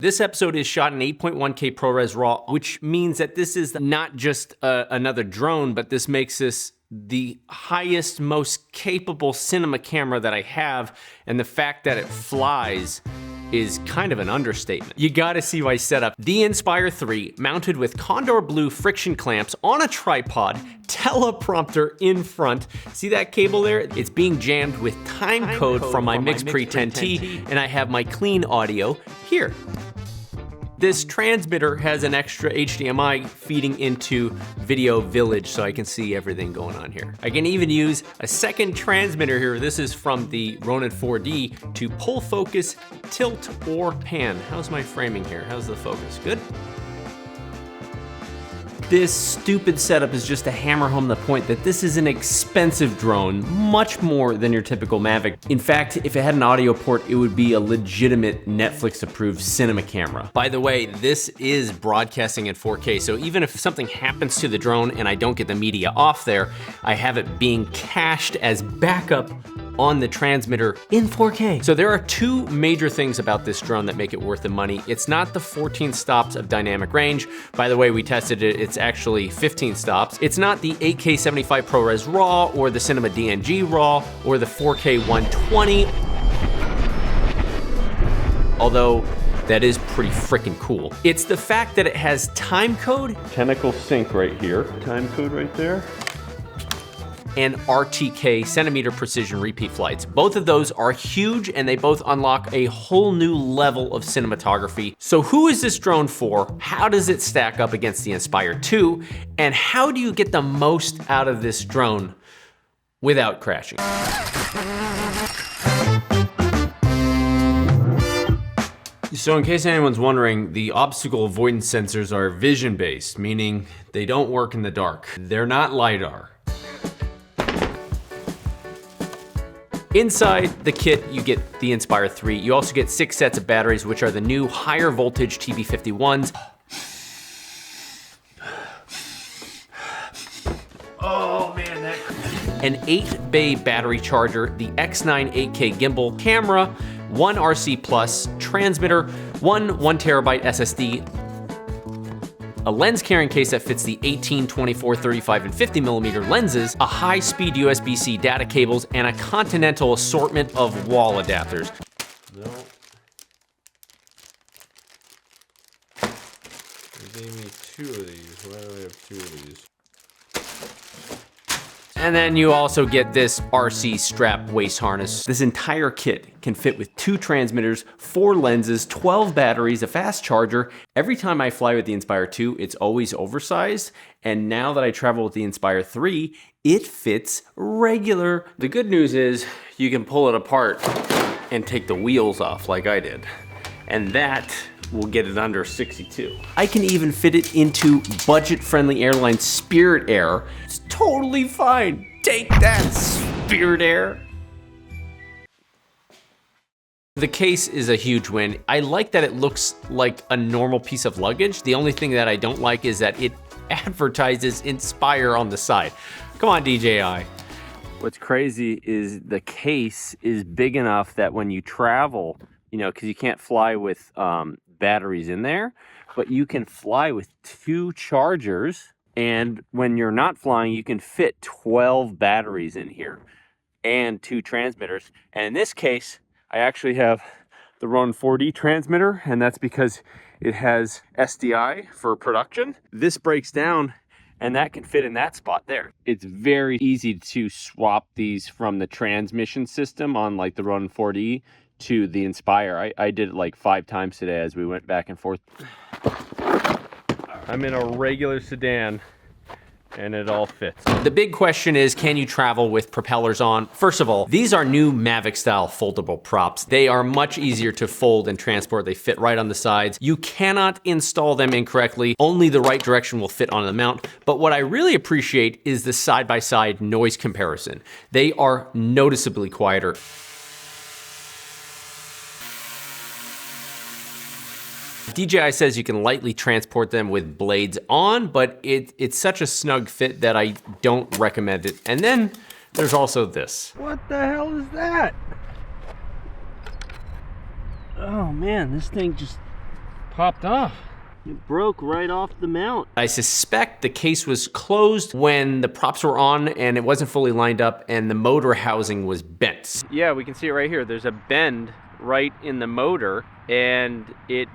This episode is shot in 8.1K ProRes RAW, which means that this is not just another drone, but this makes this the highest, most capable cinema camera that I have, and the fact that it flies is kind of an understatement. You gotta see my setup. The Inspire 3, mounted with Condor Blue friction clamps on a tripod, teleprompter in front. See that cable there? It's being jammed with Timecode from my MixPre 10T, and I have my clean audio here. This transmitter has an extra HDMI feeding into Video Village so I can see everything going on here. I can even use a second transmitter here. This is from the Ronin R4dD to pull focus, tilt, or pan. How's my framing here? How's the focus? Good? This stupid setup is just to hammer home the point that this is an expensive drone, much more than your typical Mavic. In fact, if it had an audio port, it would be a legitimate Netflix-approved cinema camera. By the way, this is broadcasting in 4K, so even if something happens to the drone and I don't get the media off there, I have it being cached as backup on the transmitter in 4K. So there are two major things about this drone that make it worth the money. It's not the 14 stops of dynamic range. By the way, we tested it, it's actually 15 stops. It's not the 8K 75 ProRes RAW or the Cinema DNG RAW or the 4K 120. Although that is pretty freaking cool. It's the fact that it has timecode, Tentacle sync right here, timecode right there, and RTK, centimeter precision repeat flights. Both of those are huge and they both unlock a whole new level of cinematography. So who is this drone for? How does it stack up against the Inspire 2? And how do you get the most out of this drone without crashing? So in case anyone's wondering, the obstacle avoidance sensors are vision-based, meaning they don't work in the dark. They're not LiDAR. Inside the kit, you get the Inspire 3. You also get 6 sets of batteries, which are the new higher voltage TB51s. Oh man, an 8-bay battery charger, the X9 8K gimbal, camera, 1 RC Plus, transmitter, one 1TB SSD, a lens carrying case that fits the 18, 24, 35, and 50mm lenses, a high-speed USB-C data cables, and a continental assortment of wall adapters. No. They gave me 2 of these. Why do I have 2 of these? And then you also get this RC strap waist harness. This entire kit can fit with 2 transmitters, 4 lenses, 12 batteries, a fast charger. Every time I fly with the Inspire 2, it's always oversized. And now that I travel with the Inspire 3, it fits regular. The good news is you can pull it apart and take the wheels off like I did. And that will get it under 62. I can even fit it into budget-friendly airline Spirit Air. It's totally fine. Take that, Spirit Air. The case is a huge win. I like that it looks like a normal piece of luggage. The only thing that I don't like is that it advertises Inspire on the side. Come on, DJI. What's crazy is the case is big enough that when you travel, you know, because you can't fly with batteries in there, but you can fly with 2 chargers, and when you're not flying, you can fit 12 batteries in here and 2 transmitters. And in this case, I actually have the Ronin R4dD transmitter, and that's because it has SDI for production. This breaks down, and that can fit in that spot there. It's very easy to swap these from the transmission system on like the Ronin R4dD to the Inspire. I did it like 5 times today as we went back and forth. I'm in a regular sedan and it all fits. The big question is, can you travel with propellers on? First of all, these are new Mavic style foldable props. They are much easier to fold and transport. They fit right on the sides. You cannot install them incorrectly. Only the right direction will fit on the mount. But what I really appreciate is the side-by-side noise comparison. They are noticeably quieter. DJI says you can lightly transport them with blades on, but it's such a snug fit that I don't recommend it. And then there's also this. What the hell is that? Oh man, this thing just popped off. It broke right off the mount. I suspect the case was closed when the props were on and it wasn't fully lined up and the motor housing was bent. Yeah, we can see it right here. There's a bend right in the motor and it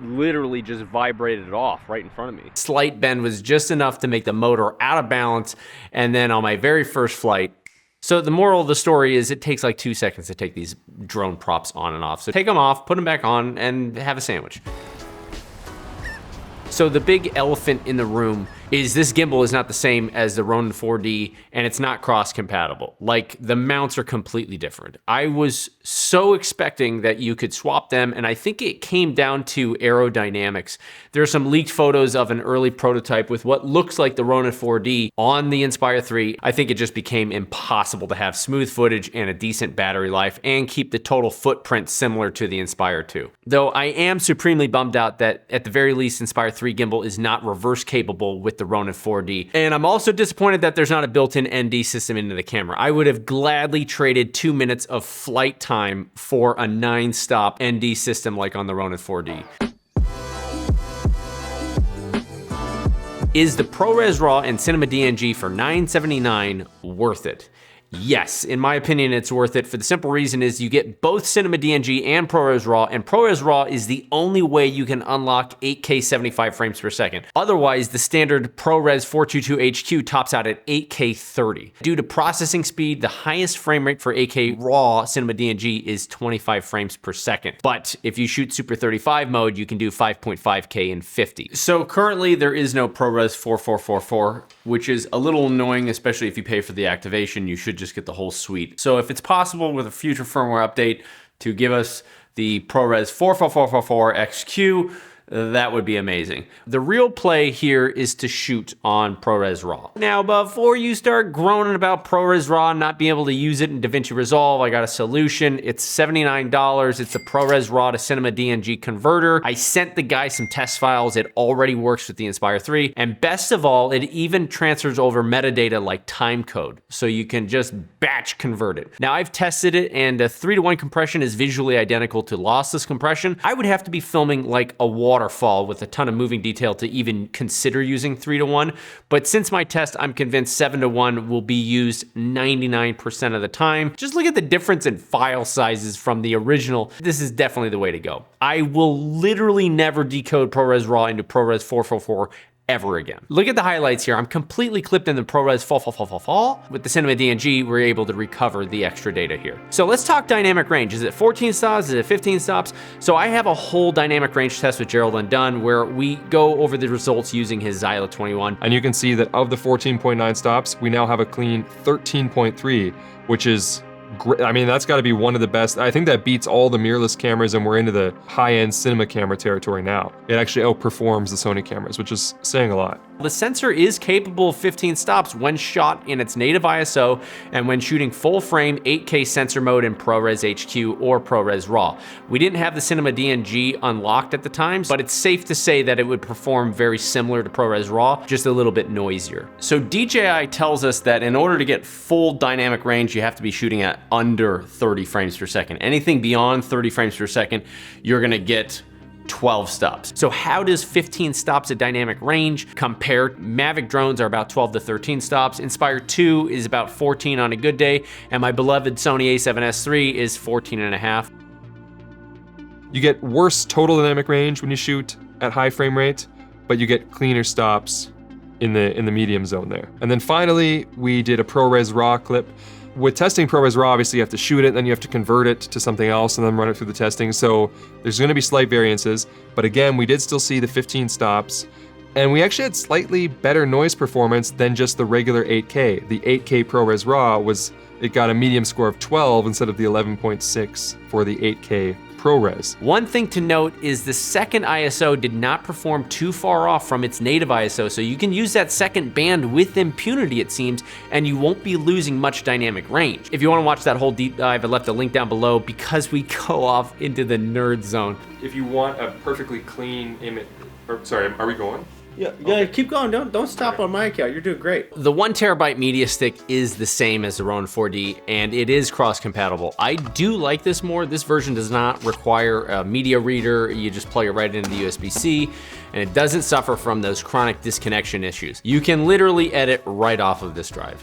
literally just vibrated it off right in front of me. Slight bend was just enough to make the motor out of balance, and then on my very first flight. So the moral of the story is it takes like 2 seconds to take these drone props on and off. So take them off, put them back on, and have a sandwich. So the big elephant in the room is this gimbal is not the same as the Ronin 4D, and it's not cross-compatible. Like, the mounts are completely different. I was so expecting that you could swap them, and I think it came down to aerodynamics. There are some leaked photos of an early prototype with what looks like the Ronin 4D on the Inspire 3. I think it just became impossible to have smooth footage and a decent battery life and keep the total footprint similar to the Inspire 2. Though I am supremely bummed out that at the very least Inspire 3 gimbal is not reverse capable with the Ronin 4D. And I'm also disappointed that there's not a built-in ND system into the camera. I would have gladly traded 2 minutes of flight time for a 9-stop ND system like on the Ronin 4D. Is the ProRes RAW and Cinema DNG for $979 worth it? Yes, in my opinion, it's worth it for the simple reason is you get both Cinema DNG and ProRes RAW, and ProRes RAW is the only way you can unlock 8K 75 frames per second. Otherwise, the standard ProRes 422 HQ tops out at 8K 30. Due to processing speed, the highest frame rate for 8K RAW Cinema DNG is 25 frames per second. But if you shoot Super 35 mode, you can do 5.5K in 50. So currently, there is no ProRes 4444, which is a little annoying, especially if you pay for the activation. You should just get the whole suite. So if it's possible with a future firmware update to give us the ProRes 44444 XQ, that would be amazing. The real play here is to shoot on ProRes RAW. Now, before you start groaning about ProRes RAW and not being able to use it in Davinci Resolve, I got a solution. It's $79. It's the ProRes RAW to Cinema DNG converter. I sent the guy some test files. It already works with the Inspire 3. And best of all, it even transfers over metadata like timecode. So you can just batch convert it. Now, I've tested it and a 3-to-1 compression is visually identical to lossless compression. I would have to be filming like a waterfall with a ton of moving detail to even consider using 3-to-1. But since my test, I'm convinced 7-to-1 will be used 99% of the time. Just look at the difference in file sizes from the original. This is definitely the way to go. I will literally never decode ProRes RAW into ProRes 444 ever again. Look at the highlights here. I'm completely clipped in the ProRes fall. With the Cinema DNG, we're able to recover the extra data here. So let's talk dynamic range. Is it 14 stops? Is it 15 stops? So I have a whole dynamic range test with Gerald Undone where we go over the results using his Xyla 21. And you can see that of the 14.9 stops, we now have a clean 13.3, which is great. I mean, that's got to be one of the best. I think that beats all the mirrorless cameras, and we're into the high-end cinema camera territory now. It actually outperforms the Sony cameras, which is saying a lot. The sensor is capable of 15 stops when shot in its native ISO and when shooting full frame 8K sensor mode in ProRes HQ or ProRes RAW. We didn't have the Cinema DNG unlocked at the time, but it's safe to say that it would perform very similar to ProRes RAW, just a little bit noisier. So DJI tells us that in order to get full dynamic range, you have to be shooting at under 30 frames per second. Anything beyond 30 frames per second, you're gonna get 12 stops. So how does 15 stops at dynamic range compare? Mavic drones are about 12 to 13 stops. Inspire 2 is about 14 on a good day. And my beloved Sony a7S III is 14 and a half. You get worse total dynamic range when you shoot at high frame rate, but you get cleaner stops in the medium zone there. And then finally, we did a ProRes RAW clip. With testing ProRes RAW, obviously you have to shoot it, then you have to convert it to something else and then run it through the testing. So there's gonna be slight variances, but again, we did still see the 15 stops, and we actually had slightly better noise performance than just the regular 8K. The 8K ProRes RAW it got a medium score of 12 instead of the 11.6 for the 8K ProRes. One thing to note is the second ISO did not perform too far off from its native ISO, so you can use that second band with impunity, it seems, and you won't be losing much dynamic range. If you want to watch that whole deep dive, I left a link down below because we go off into the nerd zone. If you want a perfectly clean image, sorry, are we going? Yeah, keep going. Don't stop on my account. You're doing great. The 1 terabyte media stick is the same as the Ronin 4D, and it is cross-compatible. I do like this more. This version does not require a media reader. You just plug it right into the USB-C, and it doesn't suffer from those chronic disconnection issues. You can literally edit right off of this drive.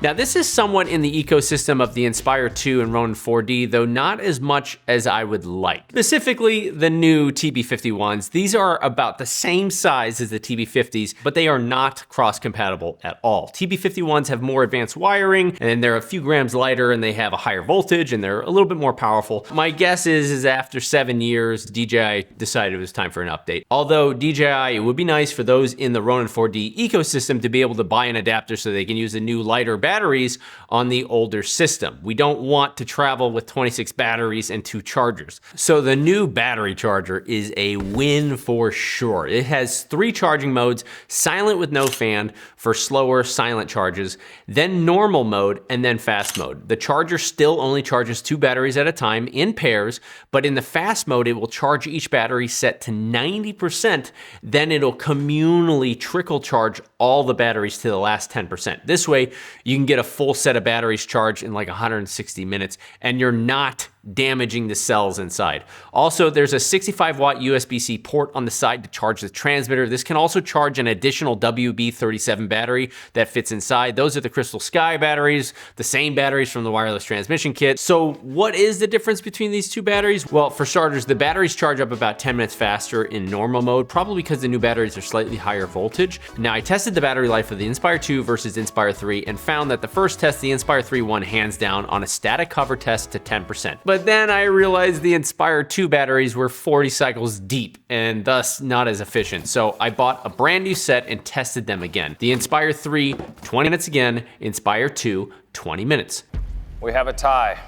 Now, this is somewhat in the ecosystem of the Inspire 2 and Ronin 4D, though not as much as I would like. Specifically, the new TB51s. These are about the same size as the TB50s, but they are not cross-compatible at all. TB51s have more advanced wiring, and then they're a few grams lighter, and they have a higher voltage, and they're a little bit more powerful. My guess is after 7 years, DJI decided it was time for an update. Although DJI, it would be nice for those in the Ronin 4D ecosystem to be able to buy an adapter so they can use the new lighter batteries on the older system. We don't want to travel with 26 batteries and 2 chargers. So the new battery charger is a win for sure. It has 3 charging modes: silent with no fan for slower silent charges, then normal mode, and then fast mode. The charger still only charges 2 batteries at a time in pairs, but in the fast mode, it will charge each battery set to 90%. Then it'll communally trickle charge all the batteries to the last 10%. This way, you can get a full set of batteries charged in like 160 minutes, and you're not damaging the cells inside. Also, there's a 65 watt USB-C port on the side to charge the transmitter. This can also charge an additional WB37 battery that fits inside. Those are the Crystal Sky batteries, the same batteries from the wireless transmission kit. So what is the difference between these 2 batteries? Well, for starters, the batteries charge up about 10 minutes faster in normal mode, probably because the new batteries are slightly higher voltage. Now, I tested the battery life of the Inspire 2 versus Inspire 3 and found that the first test, the Inspire 3 won hands down on a static cover test to 10%. But then I realized the Inspire 2 batteries were 40 cycles deep and thus not as efficient. So I bought a brand new set and tested them again. The Inspire 3, 20 minutes again. Inspire 2, 20 minutes. We have a tie.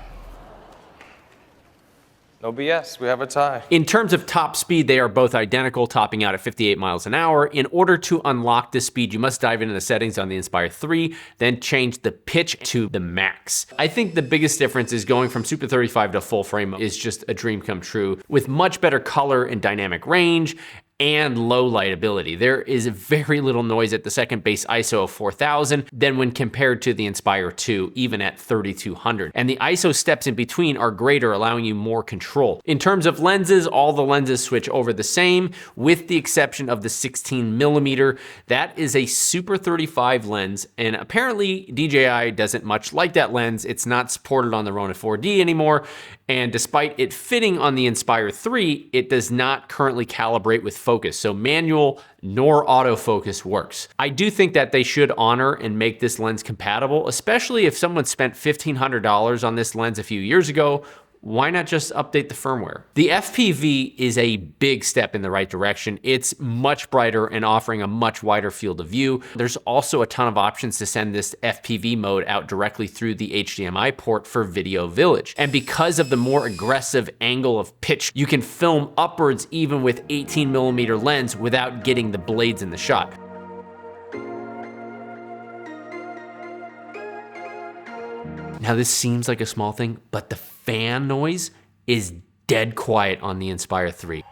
No BS, we have a tie. In terms of top speed, they are both identical, topping out at 58 miles an hour. In order to unlock this speed, you must dive into the settings on the Inspire 3, then change the pitch to the max. I think the biggest difference is going from Super 35 to full frame is just a dream come true, with much better color and dynamic range and low light ability. There is very little noise at the second base ISO of 4000 than when compared to the Inspire 2, even at 3200. And the ISO steps in between are greater, allowing you more control. In terms of lenses, all the lenses switch over the same, with the exception of the 16mm. That is a Super 35 lens, and apparently DJI doesn't much like that lens. It's not supported on the Ronin 4D anymore, and despite it fitting on the Inspire 3, it does not currently calibrate with focus, so manual nor autofocus works. I do think that they should honor and make this lens compatible, especially if someone spent $1,500 on this lens a few years ago. Why not just update the firmware? The FPV is a big step in the right direction. It's much brighter and offering a much wider field of view. There's also a ton of options to send this FPV mode out directly through the HDMI port for Video Village. And because of the more aggressive angle of pitch, you can film upwards even with 18mm lens without getting the blades in the shot. Now, this seems like a small thing, but the fan noise is dead quiet on the Inspire 3.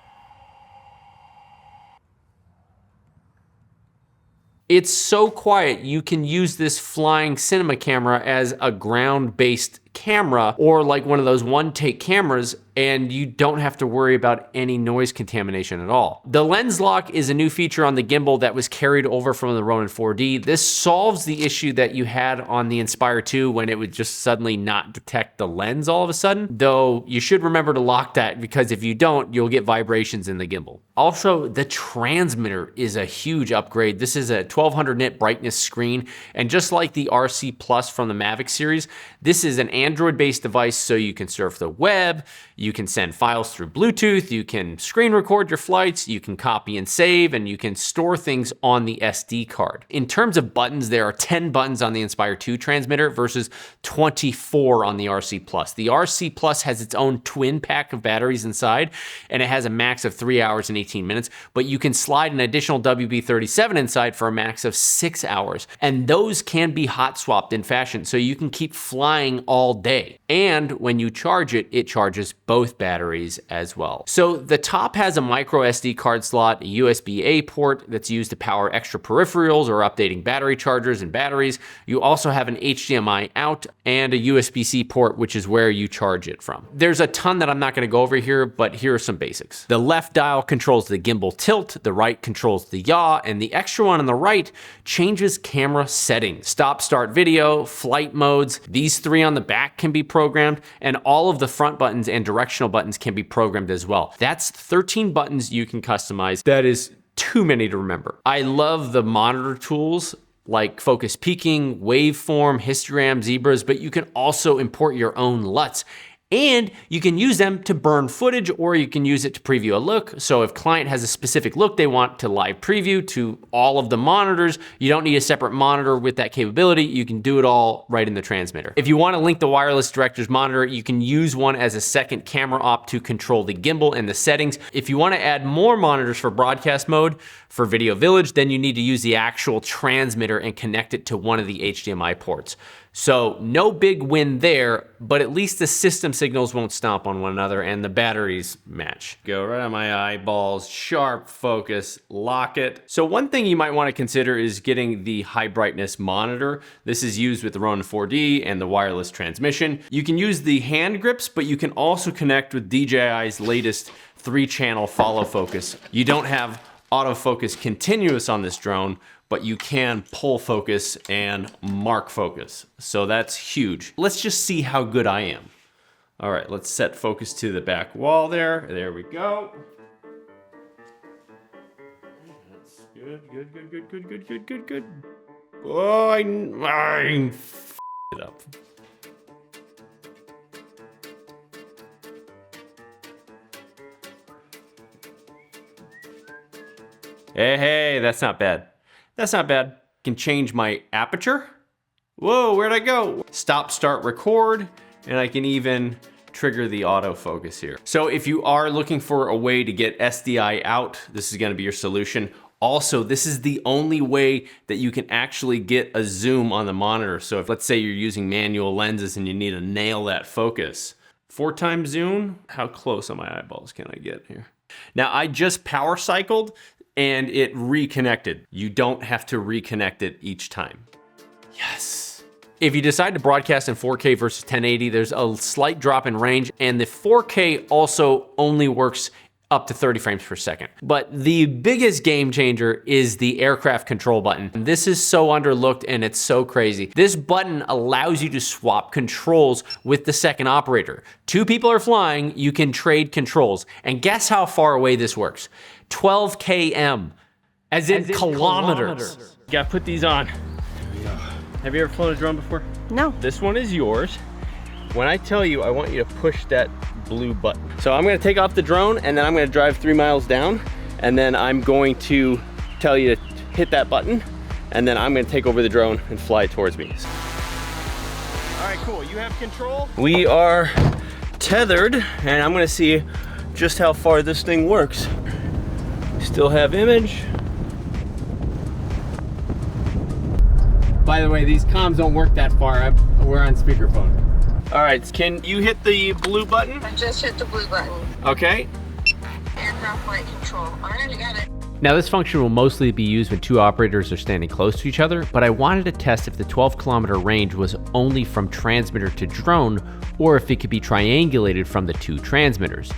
It's so quiet, you can use this flying cinema camera as a ground-based camera, or like one of those one-take cameras, and you don't have to worry about any noise contamination at all. The lens lock is a new feature on the gimbal that was carried over from the Ronin 4D. This solves the issue that you had on the Inspire 2 when it would just suddenly not detect the lens all of a sudden, though you should remember to lock that, because if you don't, you'll get vibrations in the gimbal. Also, the transmitter is a huge upgrade. This is a 1200 nit brightness screen, and just like the RC Plus from the Mavic series, this is an Android-based device, so you can surf the web, you can send files through Bluetooth, you can screen record your flights, you can copy and save, and you can store things on the SD card. In terms of buttons, there are 10 buttons on the Inspire 2 transmitter versus 24 on the RC Plus. The RC Plus has its own twin pack of batteries inside, and it has a max of 3 hours and 18 minutes, but you can slide an additional WB37 inside for a max of 6 hours. And those can be hot swapped in fashion, so you can keep flying all day. And when you charge it, it charges both both batteries as well. So the top has a micro SD card slot, a USB-A port that's used to power extra peripherals or updating battery chargers and batteries. You also have an HDMI out and a USB-C port, which is where you charge it from. There's a ton that I'm not gonna go over here, but here are some basics. The left dial controls the gimbal tilt, the right controls the yaw, and the extra one on the right changes camera settings. Stop, start video, flight modes. These three on the back can be programmed, and all of the front buttons and directional buttons can be programmed as well. That's 13 buttons you can customize. That is too many to remember. I love the monitor tools like focus peaking, waveform, histogram, zebras, but you can also import your own LUTs. And you can use them to burn footage, or you can use it to preview a look. So if client has a specific look they want to live preview to all of the monitors, you don't need a separate monitor with that capability. You can do it all right in the transmitter. If you want to link the wireless director's monitor, you can use one as a second camera op to control the gimbal and the settings. If you want to add more monitors for broadcast mode, for Video Village, then you need to use the actual transmitter and connect it to one of the HDMI ports. So no big win there, but at least the system signals won't stomp on one another and the batteries match. Go right on my eyeballs, sharp focus, lock it. So one thing you might want to consider is getting the high brightness monitor. This is used with the Ronin 4D and the wireless transmission. You can use the hand grips, but you can also connect with DJI's latest 3-channel follow focus. You don't have autofocus continuous on this drone, but you can pull focus and mark focus. So that's huge. Let's just see how good I am. All right, let's set focus to the back wall there. There we go. That's good, good, good, good, good, good, good, good, good. Oh, I f***ed it up. Hey, that's not bad. That's not bad. Can change my aperture. Whoa, where'd I go? Stop, start, record, and I can even trigger the autofocus here. So if you are looking for a way to get SDI out, this is gonna be your solution. Also, this is the only way that you can actually get a zoom on the monitor. So if, let's say you're using manual lenses and you need to nail that focus. 4x zoom, how close on my eyeballs can I get here? Now I just power cycled and it reconnected. You don't have to reconnect it each time. Yes. If you decide to broadcast in 4K versus 1080, there's a slight drop in range, and the 4K also only works up to 30 frames per second. But the biggest game changer is the aircraft control button. This is so underlooked and it's so crazy. This button allows you to swap controls with the second operator. 2 people are flying, you can trade controls. And guess how far away this works? 12 km, as in kilometers. You gotta put these on. Have you ever flown a drone before? No. This one is yours. When I tell you, I want you to push that blue button. So I'm gonna take off the drone and then I'm gonna drive 3 miles down, and then I'm going to tell you to hit that button, and then I'm gonna take over the drone and fly towards me. All right, cool, you have control. We are tethered, and I'm gonna see just how far this thing works. Still have image. By the way, these comms don't work that far. We're on speakerphone. All right, can you hit the blue button? I just hit the blue button. Okay. Aircraft flight control. All right, I got it. Now this function will mostly be used when 2 operators are standing close to each other, but I wanted to test if the 12-kilometer range was only from transmitter to drone, or if it could be triangulated from the 2 transmitters.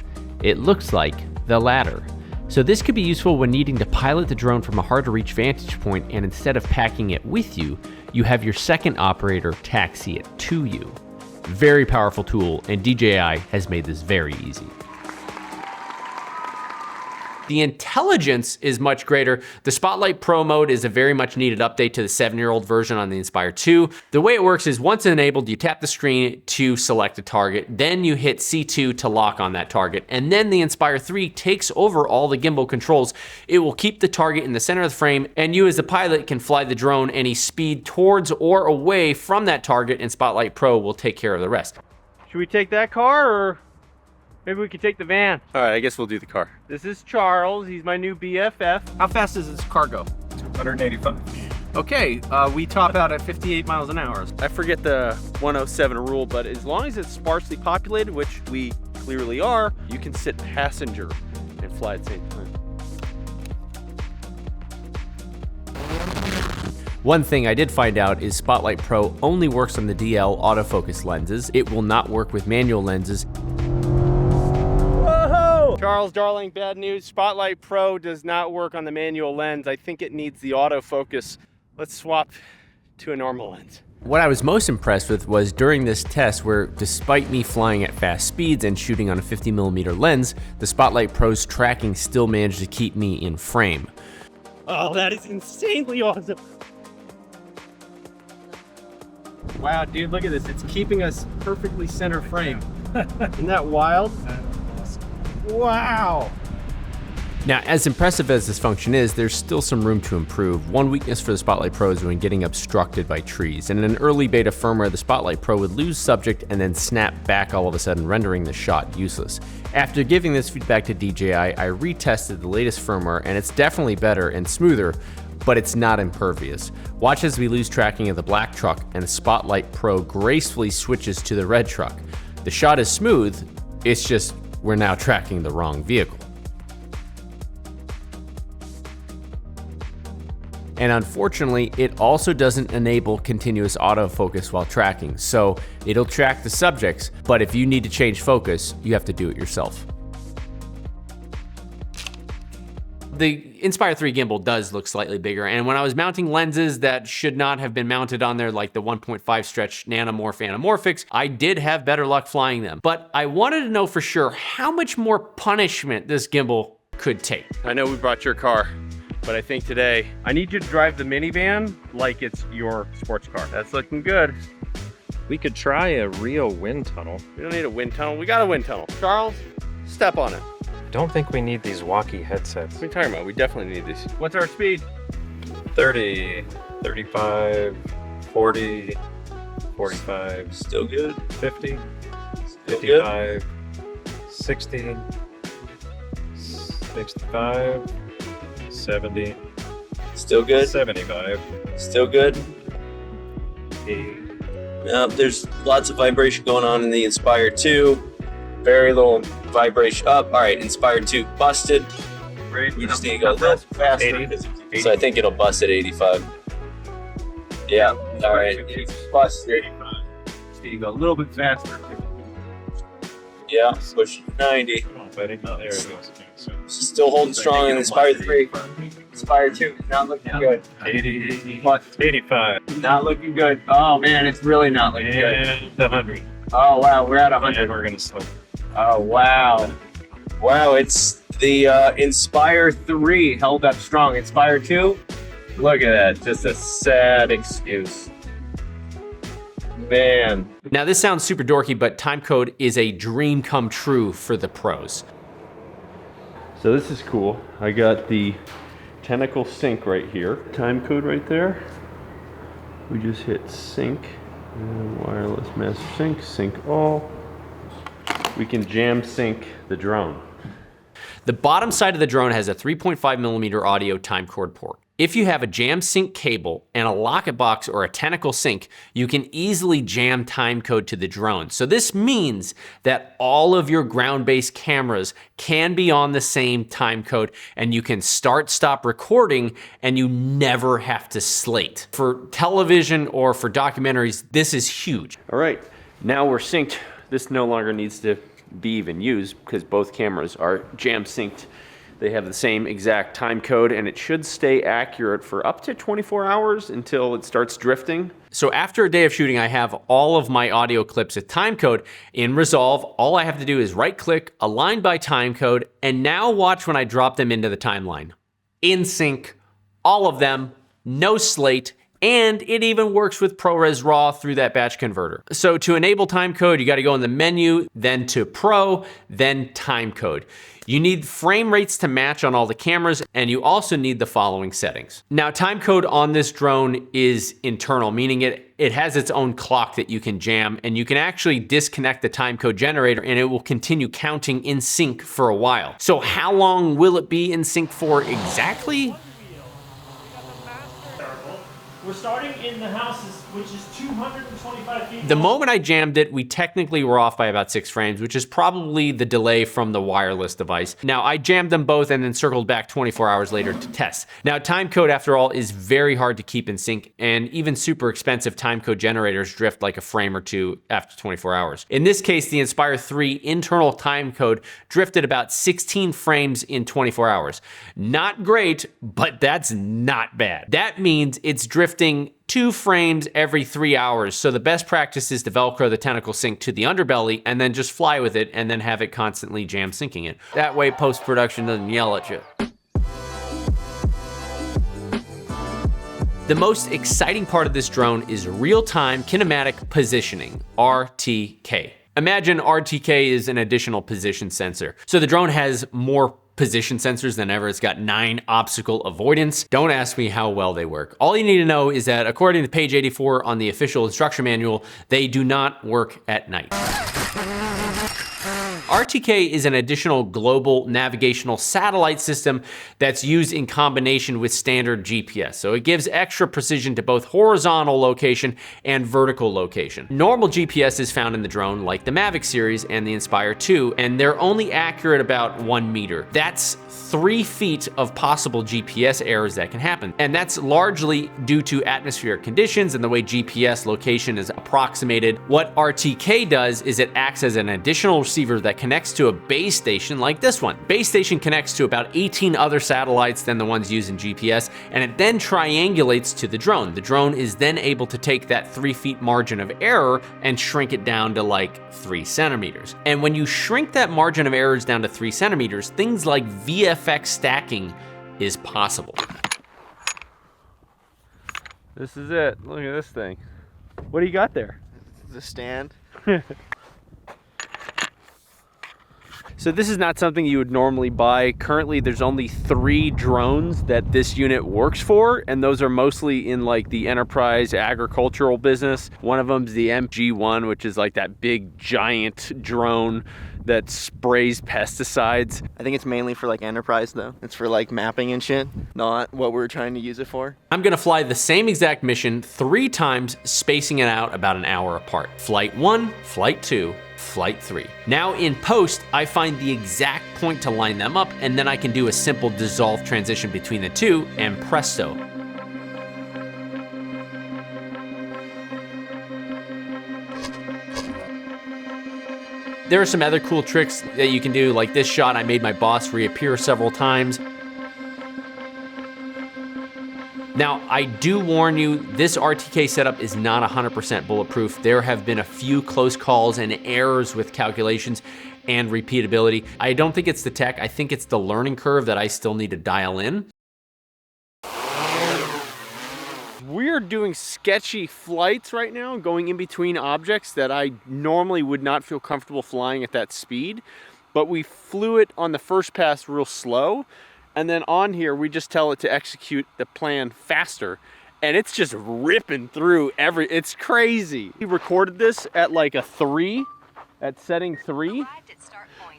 It looks like the latter. So this could be useful when needing to pilot the drone from a hard-to-reach vantage point, and instead of packing it with you, you have your second operator taxi it to you. Very powerful tool, and DJI has made this very easy. The intelligence is much greater. The Spotlight Pro mode is a very much needed update to the 7-year-old version on the Inspire 2. The way it works is once enabled, you tap the screen to select a target, then you hit C2 to lock on that target, and then the Inspire 3 takes over all the gimbal controls. It will keep the target in the center of the frame, and you as the pilot can fly the drone any speed towards or away from that target, and Spotlight Pro will take care of the rest. Should we take that car, or maybe we could take the van? All right, I guess we'll do the car. This is Charles. He's my new BFF. How fast does this car go? 185. Okay, we top out at 58 miles an hour. I forget the 107 rule, but as long as it's sparsely populated, which we clearly are, you can sit passenger and fly at the same time. One thing I did find out is Spotlight Pro only works on the DL autofocus lenses. It will not work with manual lenses. Whoa! Charles, darling, bad news. Spotlight Pro does not work on the manual lens. I think it needs the autofocus. Let's swap to a normal lens. What I was most impressed with was during this test where, despite me flying at fast speeds and shooting on a 50mm lens, the Spotlight Pro's tracking still managed to keep me in frame. Oh, that is insanely awesome. Wow, dude, look at this. It's keeping us perfectly center frame. Isn't that wild? Wow. Now, as impressive as this function is, there's still some room to improve. One weakness for the Spotlight Pro is when getting obstructed by trees. And in an early beta firmware, the Spotlight Pro would lose subject and then snap back all of a sudden, rendering the shot useless. After giving this feedback to DJI, I retested the latest firmware, and it's definitely better and smoother, but it's not impervious. Watch as we lose tracking of the black truck and the Spotlight Pro gracefully switches to the red truck. The shot is smooth, it's just we're now tracking the wrong vehicle. And unfortunately, it also doesn't enable continuous autofocus while tracking, so it'll track the subjects, but if you need to change focus, you have to do it yourself. The Inspire 3 gimbal does look slightly bigger, and when I was mounting lenses that should not have been mounted on there, like the 1.5 stretch nanomorph anamorphics, I did have better luck flying them. But I wanted to know for sure how much more punishment this gimbal could take. I know we brought your car, but I think today I need you to drive the minivan like it's your sports car. That's looking good. We could try a real wind tunnel. We don't need a wind tunnel. We got a wind tunnel. Charles, step on it. Don't think we need these walkie headsets. What are you talking about? We definitely need these. What's our speed? 30, 35, 40, 45. Still good. 50, Still 55, 60, 65, 70, Still good. 75, Still good. 80. There's lots of vibration going on in the Inspire 2. Very little vibration up. All right, Inspire 2 busted. We just need to go a little faster. 80. So I think it'll bust at 85. Yeah. All right. It's busted. So you go a little bit faster. Yeah. Push 90. Come on, buddy. Oh, there it goes. Still holding strong in Inspire 3. Inspire 2 not looking good. 80, 85, Not looking good. Oh man, it's really not looking good. and 100. Oh wow, we're at 100. And we're gonna slow. Oh wow. Wow, it's the Inspire 3 held up strong. Inspire 2, look at that, just a sad excuse. Man. Now this sounds super dorky, but Timecode is a dream come true for the pros. So this is cool. I got the Tentacle sync right here. Timecode right there. We just hit sync. And wireless master sync, sync all. We can jam sync the drone. The bottom side of the drone has a 3.5mm audio timecode port. If you have a jam sync cable and a locket box or a Tentacle sync, you can easily jam timecode to the drone. So this means that all of your ground-based cameras can be on the same timecode, and you can start, stop recording, and you never have to slate. For television or for documentaries, this is huge. All right, now we're synced. This no longer needs to be even used because both cameras are jam synced. They have the same exact time code, and it should stay accurate for up to 24 hours until it starts drifting. So after a day of shooting, I have all of my audio clips with timecode in Resolve. All I have to do is right click, align by timecode, and now watch when I drop them into the timeline. In sync, all of them, no slate, and it even works with Prores Raw through that batch converter. So to enable timecode, you gotta go in the menu, then to Pro, then timecode. You need frame rates to match on all the cameras, and you also need the following settings. Now, timecode on this drone is internal, meaning it has its own clock that you can jam, and you can actually disconnect the timecode generator and it will continue counting in sync for a while. So how long will it be in sync for exactly? We're starting in the houses, which is 225 feet. The moment I jammed it, we technically were off by about 6 frames, which is probably the delay from the wireless device. Now, I jammed them both and then circled back 24 hours later to test. Now, timecode, after all, is very hard to keep in sync, and even super expensive timecode generators drift like a frame or two after 24 hours. In this case, the Inspire 3 internal timecode drifted about 16 frames in 24 hours. Not great, but that's not bad. That means it's drifting 2 frames every 3 hours. So the best practice is to Velcro the Tentacle sync to the underbelly and then just fly with it and then have it constantly jam syncing it. That way post-production doesn't yell at you. The most exciting part of this drone is real-time kinematic positioning, RTK. Imagine RTK is an additional position sensor. So the drone has more position sensors than ever. It's got 9 obstacle avoidance. Don't ask me how well they work. All you need to know is that according to page 84 on the official instruction manual, they do not work at night. RTK is an additional global navigational satellite system that's used in combination with standard GPS. So it gives extra precision to both horizontal location and vertical location. Normal GPS is found in the drone, like the Mavic series and the Inspire 2, and they're only accurate about 1 meter. That's 3 feet of possible GPS errors that can happen. And that's largely due to atmospheric conditions and the way GPS location is approximated. What RTK does is it acts as an additional receiver that connects to a base station like this one. Base station connects to about 18 other satellites than the ones used in GPS, and it then triangulates to the drone. The drone is then able to take that 3 feet margin of error and shrink it down to like 3 centimeters. And when you shrink that margin of errors down to 3 centimeters, things like VFX stacking is possible. This is it. Look at this thing. What do you got there? The stand. So this is not something you would normally buy. Currently, there's only 3 drones that this unit works for, and those are mostly in like the enterprise agricultural business. One of them's the MG1, which is like that big giant drone that sprays pesticides. I think it's mainly for like enterprise though. It's for like mapping and shit, not what we're trying to use it for. I'm gonna fly the same exact mission 3 times, spacing it out about an hour apart. Flight 1, Flight 2, Flight 3. Now in post, I find the exact point to line them up, and then I can do a simple dissolve transition between the two, and presto. There are some other cool tricks that you can do, like this shot I made my boss reappear several times. Now, I do warn you, this RTK setup is not 100% bulletproof. There have been a few close calls and errors with calculations and repeatability. I don't think it's the tech, I think it's the learning curve that I still need to dial in. We're doing sketchy flights right now, going in between objects that I normally would not feel comfortable flying at that speed, but we flew it on the first pass real slow, and then on here we just tell it to execute the plan faster, and it's just ripping through it's crazy. We recorded this at like a 3, at setting 3,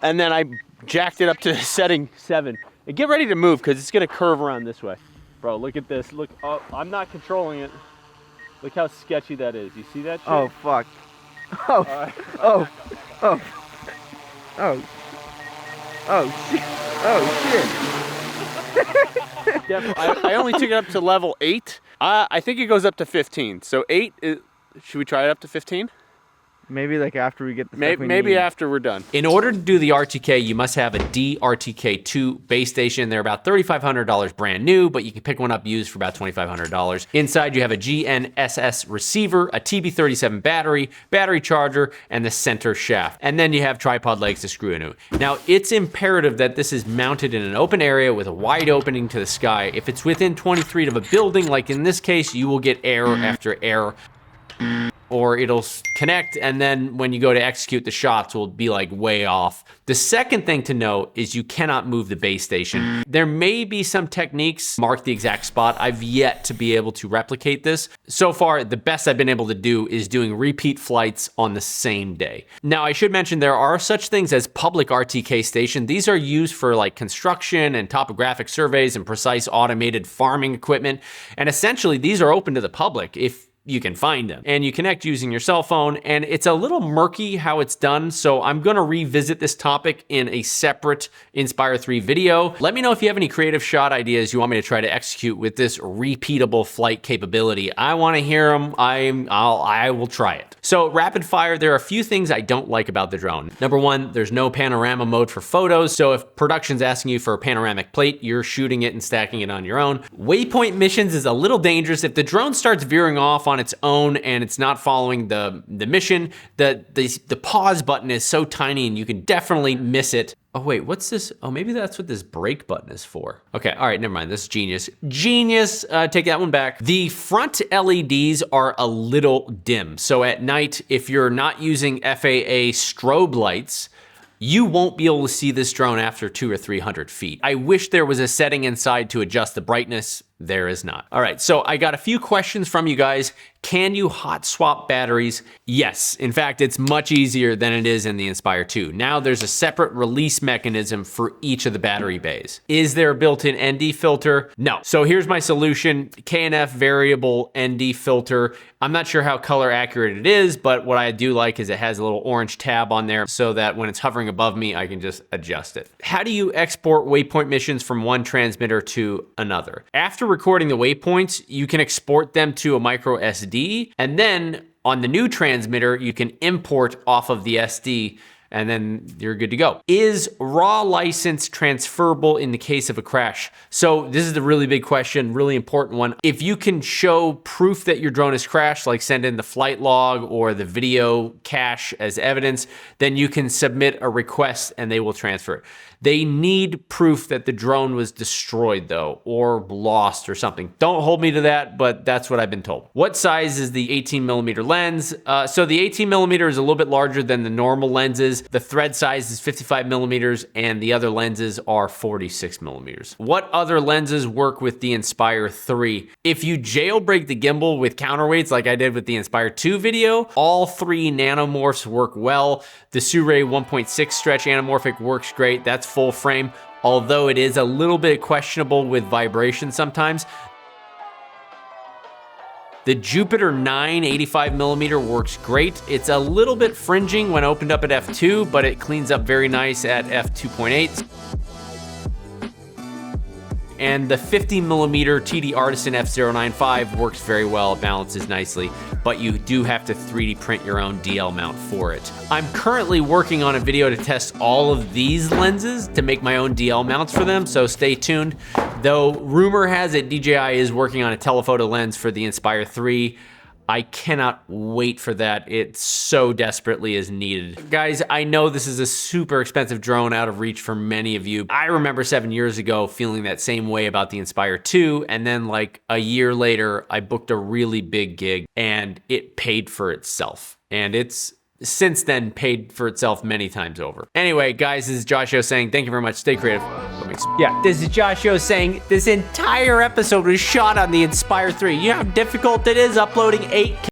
and then I jacked it up to setting 7. And get ready to move, because it's gonna curve around this way. Bro, look at this. Look, oh, I'm not controlling it. Look how sketchy that is. You see that shit? Oh fuck. Oh. Oh. Oh. Oh. Oh shit. Oh shit. I only took it up to level 8. I think it goes up to 15. So 8 is, should we try it up to 15? Maybe like after we get the stuff we maybe need. after we're done. In order to do the RTK, you must have a DRTK2 base station. They're about $3,500 brand new, but you can pick one up used for about $2,500. Inside, you have a GNSS receiver, a TB51 battery, battery charger, and the center shaft. And then you have tripod legs to screw into. Now, it's imperative that this is mounted in an open area with a wide opening to the sky. If it's within 20 feet of a building, like in this case, you will get error after error. or it'll connect, and then when you go to execute, the shots will be like way off. The second thing to note is you cannot move the base station. There may be some techniques, mark the exact spot. I've yet to be able to replicate this. So far, the best I've been able to do is doing repeat flights on the same day. Now, I should mention there are such things as public RTK station. These are used for like construction and topographic surveys and precise automated farming equipment. And essentially, these are open to the public if you can find them, and you connect using your cell phone, and it's a little murky how it's done, so I'm gonna revisit this topic in a separate Inspire 3 video. Let me know if you have any creative shot ideas you want me to try to execute with this repeatable flight capability. I wanna hear them, I will try it. So rapid fire, there are a few things I don't like about the drone. Number one, there's no panorama mode for photos, so if production's asking you for a panoramic plate, you're shooting it and stacking it on your own. Waypoint missions is a little dangerous. If the drone starts veering off on its own and it's not following the mission, the pause button is so tiny and you can definitely miss it. Oh wait, what's this? Oh, maybe that's what this brake button is for. Okay, all right, never mind, this is genius. Genius, take that one back. The front LEDs are a little dim. So at night, if you're not using FAA strobe lights, you won't be able to see this drone after 200 or 300 feet. I wish there was a setting inside to adjust the brightness. There is not. All right, so I got a few questions from you guys. Can you hot swap batteries? Yes. In fact, it's much easier than it is in the Inspire 2. Now there's a separate release mechanism for each of the battery bays. Is there a built-in ND filter? No. So here's my solution, KNF variable ND filter. I'm not sure how color accurate it is, but what I do like is it has a little orange tab on there so that when it's hovering above me, I can just adjust it. How do you export waypoint missions from one transmitter to another? After recording the waypoints, you can export them to a micro SD, and then on the new transmitter, you can import off of the SD, and then you're good to go. Is RAW license transferable in the case of a crash? So this is the really big question, really important one. If you can show proof that your drone has crashed, like send in the flight log or the video cache as evidence, then you can submit a request and they will transfer it. They need proof that the drone was destroyed though, or lost or something. Don't hold me to that, but that's what I've been told. What size is the 18mm lens? So the 18mm is a little bit larger than the normal lenses. The thread size is 55mm and the other lenses are 46mm. What other lenses work with the Inspire 3? If you jailbreak the gimbal with counterweights like I did with the Inspire 2 video, all three nanomorphs work well. The Sirui 1.6 stretch anamorphic works great. That's full frame, although it is a little bit questionable with vibration sometimes. The Jupiter 9 85mm works great. It's a little bit fringing when opened up at f2, but it cleans up very nice at f2.8. And the 50mm TD Artisan F095 works very well, it balances nicely, but you do have to 3D print your own DL mount for it. I'm currently working on a video to test all of these lenses to make my own DL mounts for them, so stay tuned. Though rumor has it DJI is working on a telephoto lens for the Inspire 3. I cannot wait for that. It so desperately is needed. Guys, I know this is a super expensive drone out of reach for many of you. I remember 7 years ago feeling that same way about the Inspire 2, and then like a year later, I booked a really big gig and it paid for itself. And it's since then paid for itself many times over. Anyway, guys, this is Joshua saying thank you very much. Stay creative. Yeah, this is Joshua saying this entire episode was shot on the Inspire 3. You know how difficult it is uploading 8K